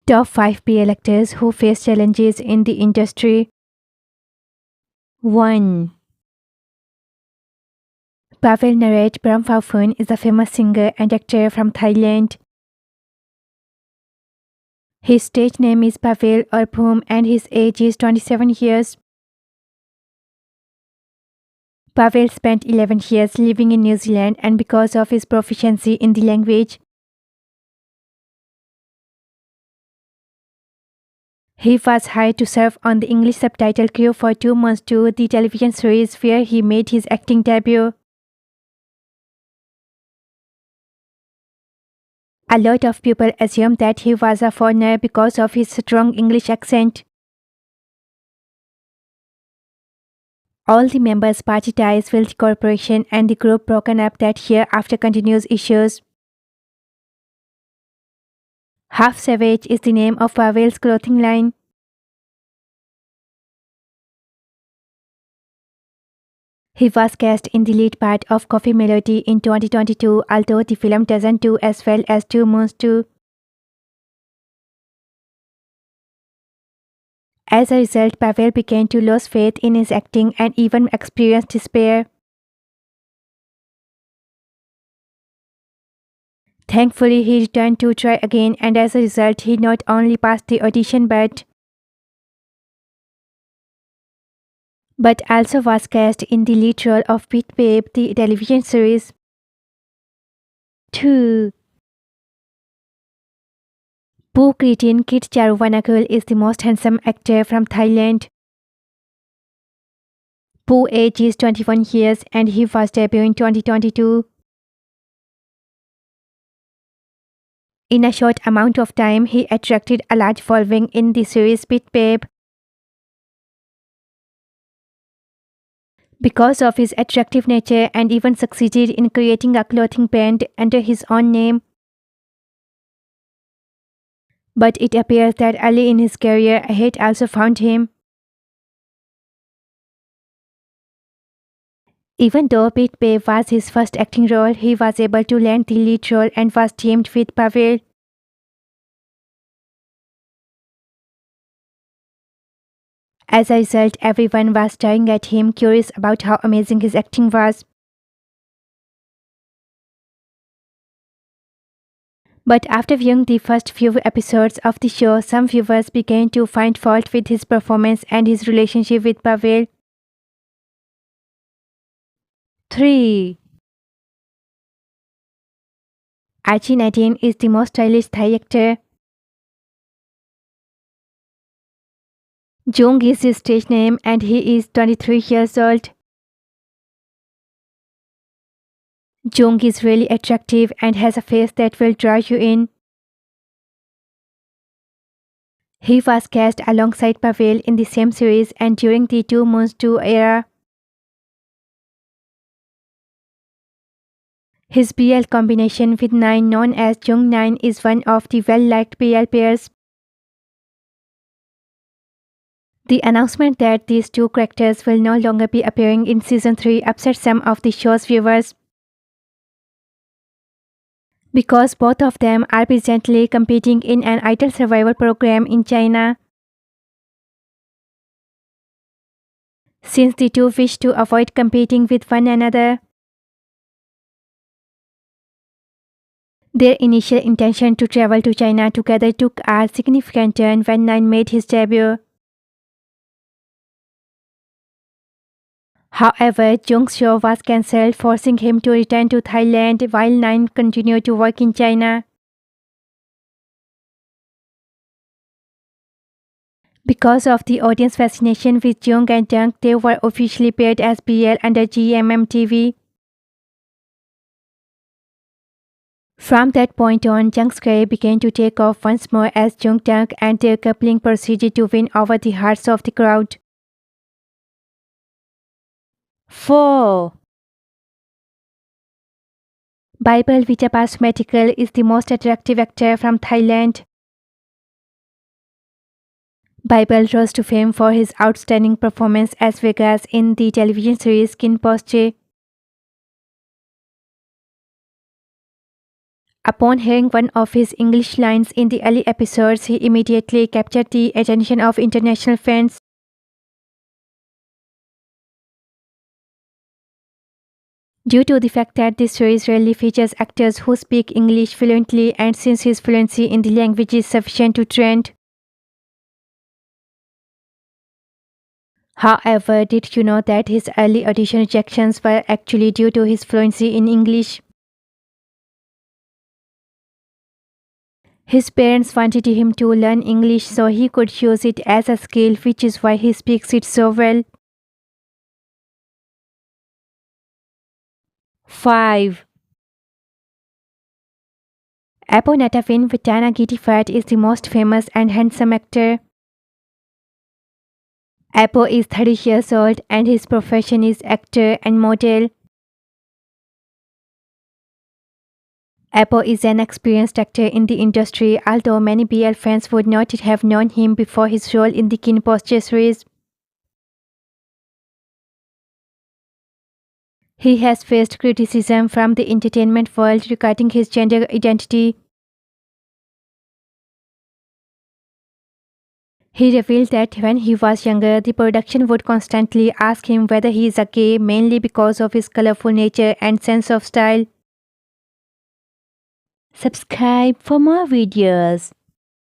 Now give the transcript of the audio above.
Top 5 PL actors who face challenges in the industry. 1. Pavel Naret Brahmphaphan is a famous singer and actor from Thailand. His stage name is Pavel or Phum and his age is 27 years. Pavel spent 11 years living in New Zealand and because of his proficiency in the language, he was hired to serve on the English subtitle crew for 2 months to the television series where he made his acting debut. A lot of people assume that he was a foreigner because of his strong English accent. All the members party ties with the corporation and the group broken up that year after continuous issues. Half Savage is the name of Pavel's clothing line. He was cast in the lead part of Coffee Melody in 2022, although the film doesn't do as well as 2 Moons 2. As a result, Pavel began to lose faith in his acting and even experienced despair. Thankfully, he returned to try again, and as a result, he not only passed the audition but also was cast in the lead role of Pete Babe, the television series. 2. Pukritin Kit Charuvanagul is the most handsome actor from Thailand. Poo's age is 21 years and he was debuted in 2022. In a short amount of time, he attracted a large following in the series Pit Babe. Because of his attractive nature and even succeeded in creating a clothing brand under his own name. But it appears that early in his career, a hate also found him. Even though Pit Babe was his first acting role, he was able to land the lead role and was teamed with Pavel. As a result, everyone was staring at him, curious about how amazing his acting was. But after viewing the first few episodes of the show, some viewers began to find fault with his performance and his relationship with Pavel. 3. Archie Nadine is the most stylish Thai actor. Jung is his stage name and he is 23 years old. Jung is really attractive and has a face that will draw you in. He was cast alongside Pavel in the same series and during the 2 Moons 2 era. His BL combination with Nine, known as Jung Nine, is one of the well-liked BL pairs. The announcement that these two characters will no longer be appearing in Season 3 upset some of the show's viewers, because both of them are presently competing in an idol survival program in China. Since the two wish to avoid competing with one another, their initial intention to travel to China together took a significant turn when Nine made his debut. However, Jung's show was cancelled, forcing him to return to Thailand while Nine continued to work in China. Because of the audience fascination with Jung and Jung, they were officially paired as BL under GMMTV. From that point on, Jung's career began to take off once more as Jung Jung, and their coupling proceeded to win over the hearts of the crowd. 4. Bible Vijayapasumetical is the most attractive actor from Thailand. Bible rose to fame for his outstanding performance as Vegas in the television series Skin Posture. Upon hearing one of his English lines in the early episodes, he immediately captured the attention of international fans. Due to the fact that this series rarely features actors who speak English fluently, and since his fluency in the language is sufficient to trend. However, did you know that his early audition rejections were actually due to his fluency in English? His parents wanted him to learn English so he could use it as a skill, which is why he speaks it so well. 5. Apo Natafin Vitana Gitifat is the most famous and handsome actor. Apo is 30 years old and his profession is actor and model. Apo is an experienced actor in the industry, although many BL fans would not have known him before his role in the Kinpoche series. He has faced criticism from the entertainment world regarding his gender identity. He revealed that when he was younger, the production would constantly ask him whether he is a gay, mainly because of his colorful nature and sense of style. Subscribe for more videos.